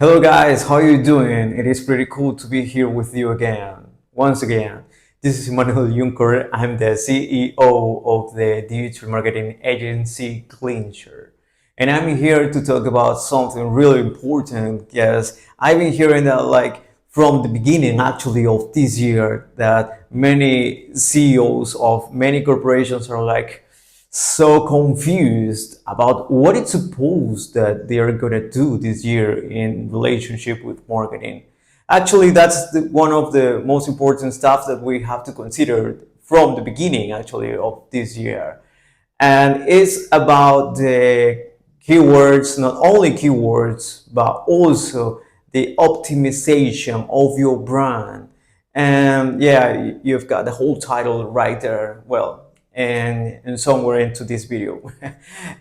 Hello guys, how are you doing? It is pretty cool to be here with you again. Once again, this is Emmanuel Juncker. I'm the CEO of the digital marketing agency Clincher. And I'm here to talk about something really important because I've been hearing that from the beginning actually of this year that many CEOs of many corporations are so confused about what it's supposed that they are gonna do this year in relationship with marketing. Actually, that's one of the most important stuff that we have to consider from the beginning actually of this year. And it's about the keywords, not only keywords, but also the optimization of your brand. And yeah, you've got the whole title right there. Well, and somewhere into this video.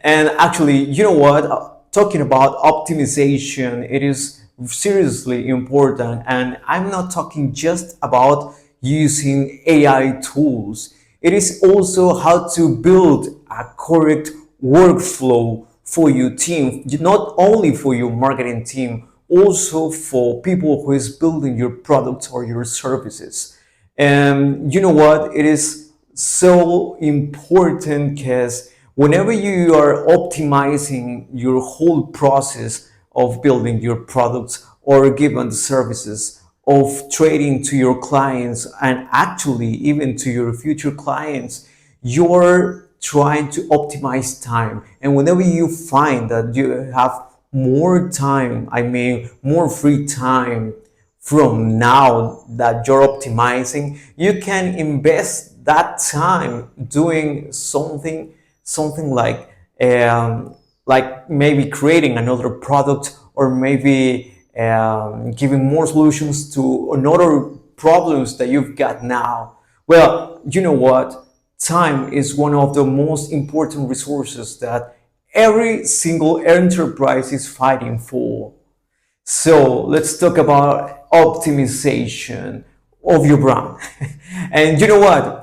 And actually, you know what? Talking about optimization, it is seriously important. And I'm not talking just about using AI tools. It is also how to build a correct workflow for your team, not only for your marketing team, also for people who is building your products or your services. And you know what? It is so important because whenever you are optimizing your whole process of building your products or given the services of trading to your clients and actually even to your future clients, you're trying to optimize time. And whenever you find that you have more time, I mean more free time from now that you're optimizing, you can invest that time doing something like maybe creating another product or maybe giving more solutions to another problems that you've got now. Well, you know what? Time is one of the most important resources that every single enterprise is fighting for. So let's talk about optimization of your brand. And you know what?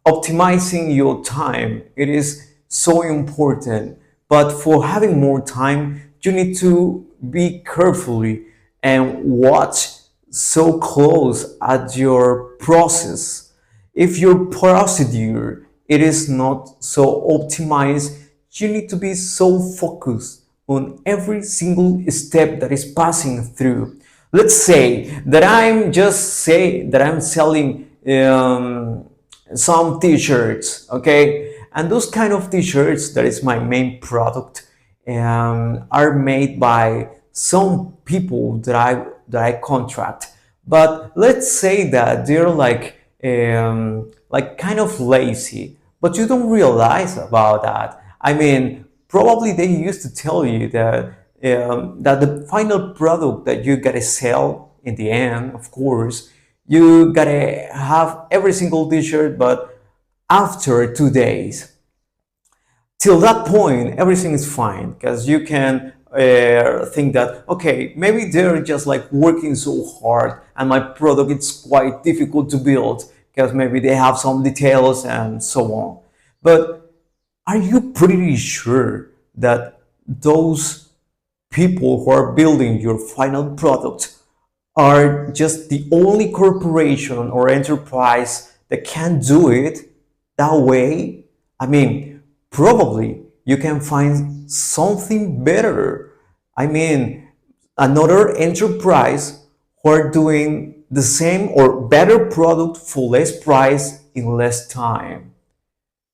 Optimizing your time, it is so important. But for having more time, you need to be carefully and watch so close at your process. If your procedure it is not so optimized, you need to be so focused on every single step that is passing through. Let's say that I'm selling some t-shirts, okay, and those kind of t-shirts that is my main product are made by some people that I contract. But let's say that they're like kind of lazy, but you don't realize about that. I mean, probably they used to tell you that the final product that you gotta sell in the end, of course, you gotta have every single t-shirt, but after 2 days. Till that point, everything is fine because you can think that okay, maybe they're just like working so hard and my product it's quite difficult to build because maybe they have some details and so on. But are you pretty sure that those people who are building your final product are just the only corporation or enterprise that can do it that way? I mean, probably you can find something better. I mean, another enterprise who are doing the same or better product for less price in less time.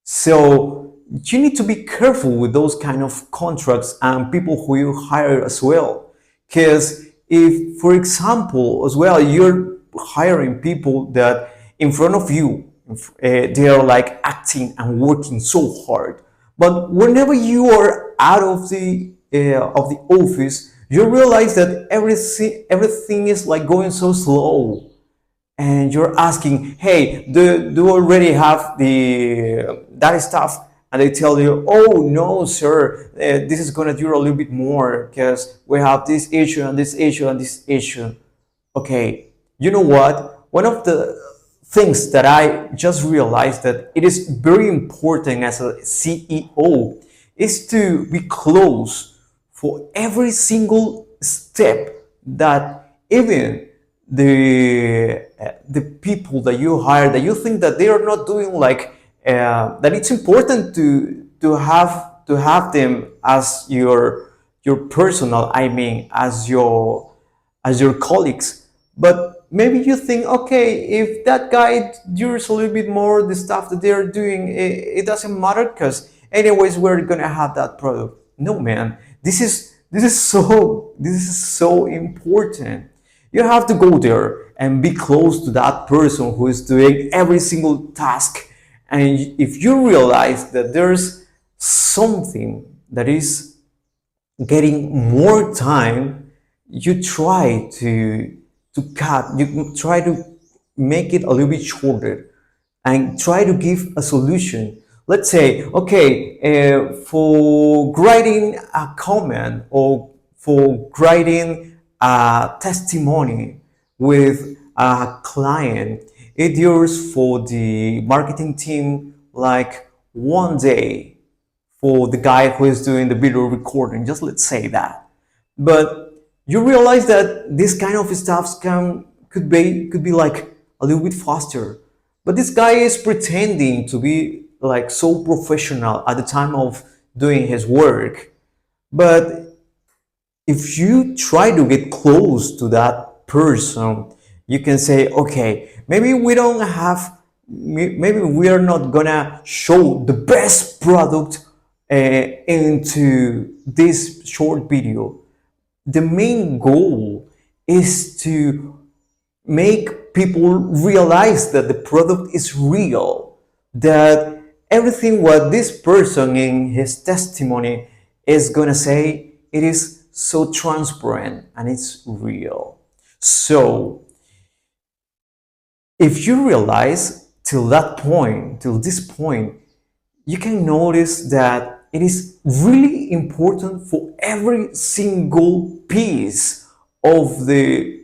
So you need to be careful with those kind of contracts and people who you hire as well. Because if, for example, as well, you're hiring people that in front of you, they are like acting and working so hard. But whenever you are out of the office, you realize that everything is like going so slow and you're asking, hey, do you already have the that stuff? And they tell you, oh no, sir, this is gonna do a little bit more because we have this issue and this issue and this issue. Okay, you know what? One of the things that I just realized that it is very important as a CEO is to be close for every single step that even the people that you hire, that you think that they are not doing, like that it's important to have them as your personal, I mean, as your colleagues. But maybe you think, okay, if that guy does a little bit more the stuff that they're doing, it doesn't matter, because anyways we're gonna have that product. No, man, this is so important. You have to go there and be close to that person who is doing every single task. And if you realize that there's something that is getting more time, you try you try to make it a little bit shorter and try to give a solution. Let's say, okay, for writing a comment or for writing a testimony with a client, it yours for the marketing team like 1 day, for the guy who is doing the video recording, just let's say that. But you realize that this kind of stuff could be like a little bit faster. But this guy is pretending to be like so professional at the time of doing his work. But if you try to get close to that person, you can say, okay, maybe we don't have, maybe we are not gonna show the best product into this short video. The main goal is to make people realize that the product is real, that everything what this person in his testimony is gonna say, it is so transparent and it's real. So if you realize till this point, you can notice that it is really important for every single piece of the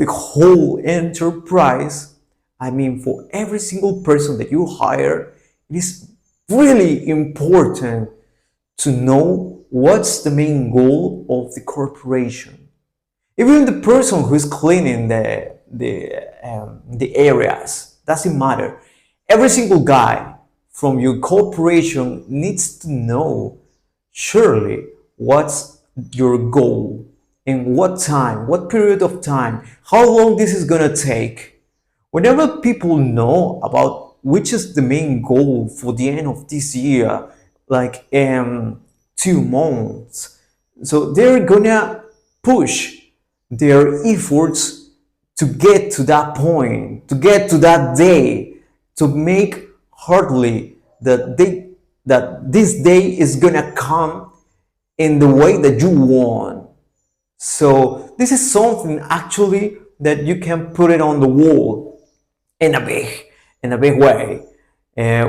whole enterprise. I mean, for every single person that you hire, it is really important to know what's the main goal of the corporation. Even the person who is cleaning the areas, doesn't matter. Every single guy from your corporation needs to know surely what's your goal, in what time, what period of time, how long this is gonna take. Whenever people know about which is the main goal for the end of this year, like 2 months, so they're gonna push their efforts to get to that point, to get to that day, to make hardly that this day is gonna come in the way that you want. So this is something actually that you can put it on the wall in a big way,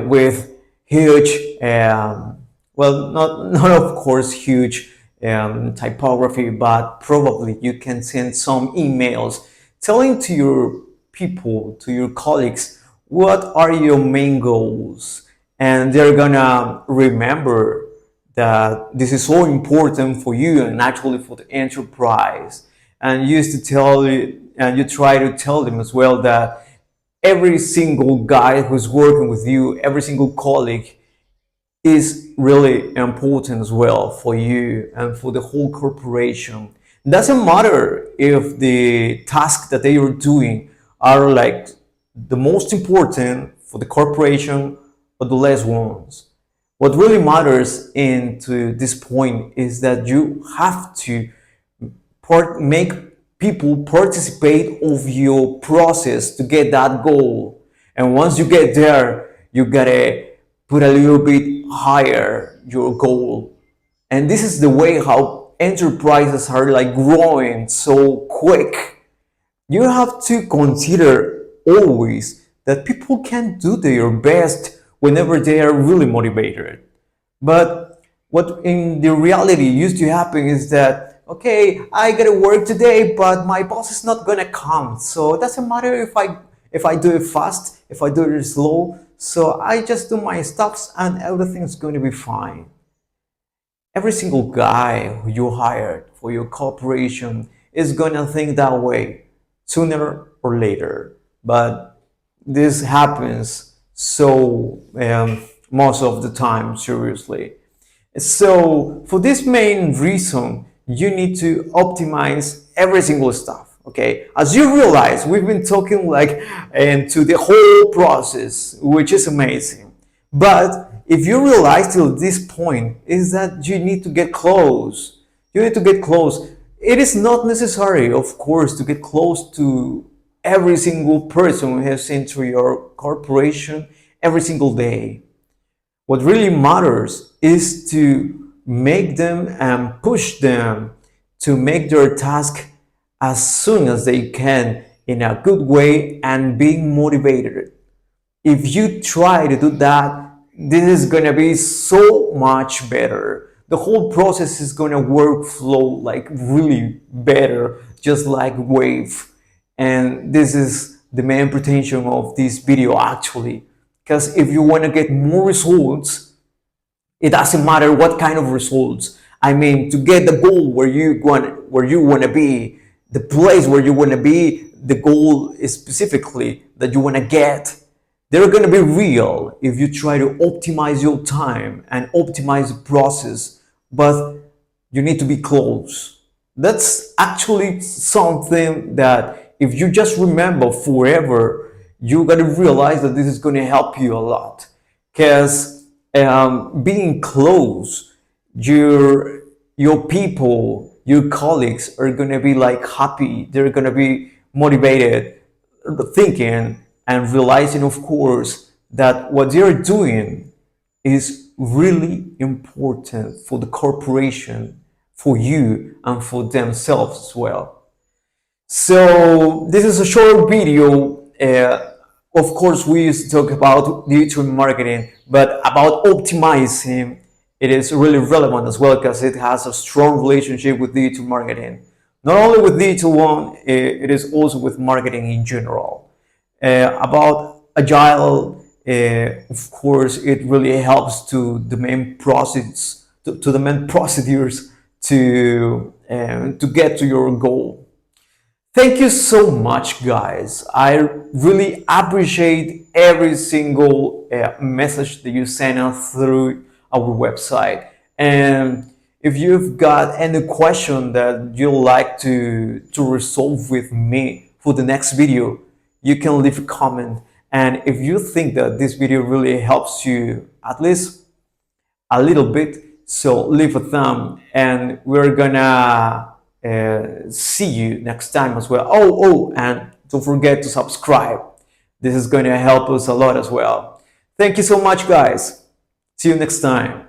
with huge, well, not of course huge typography, but probably you can send some emails telling to your people, to your colleagues, what are your main goals, and they're gonna remember that this is so important for you and actually for the enterprise. And you used to tell you, and you try to tell them as well, that every single guy who's working with you, every single colleague, is really important as well for you and for the whole corporation. It doesn't matter if the tasks that they are doing are like the most important for the corporation or the less ones. What really matters into this point is that you have to make people participate of your process to get that goal. And once you get there, you gotta put a little bit higher your goal. And this is the way how enterprises are like growing so quick. You have to consider always that people can do their best whenever they are really motivated. But what in the reality used to happen is that, okay, I gotta work today, but my boss is not gonna come. So it doesn't matter if I do it fast, if I do it slow. So I just do my stuffs and everything's going to be fine. every single guy who you hired for your corporation is gonna think that way sooner or later. But this happens so most of the time, seriously. So for this main reason, you need to optimize every single stuff. Okay, as you realize, we've been talking like into the whole process, which is amazing. But if you realize till this point is that you need to get close. You need to get close. It is not necessary, of course, to get close to every single person who has into your corporation every single day. What really matters is to make them and push them to make their task as soon as they can in a good way and being motivated. If you try to do that, this is gonna be so much better. The whole process is gonna workflow like really better, just like Wave. And this is the main pretension of this video actually. Because if you want to get more results, it doesn't matter what kind of results. I mean, to get the goal where you want to be, the place where you want to be, the goal is specifically that you want to get. They're going to be real if you try to optimize your time and optimize the process, but you need to be close. That's actually something that if you just remember forever, you got to realize that this is going to help you a lot. Because being close, your people, your colleagues are going to be like happy. They're going to be motivated, thinking and realizing, of course, that what they're doing is really important for the corporation, for you, and for themselves as well. So this is a short video. Of course, we used to talk about digital marketing, but about optimizing, it is really relevant as well because it has a strong relationship with digital marketing. Not only with digital one, it is also with marketing in general. About agile, of course, it really helps to the main process, to the main procedures to get to your goal. Thank you so much, guys. I really appreciate every single message that you send us through our website. And if you've got any question that you'd like to resolve with me for the next video, you can leave a comment. And if you think that this video really helps you at least a little bit, so leave a thumb, and we're gonna see you next time as well. And don't forget to subscribe. This is going to help us a lot as well. Thank you so much, guys. See you next time.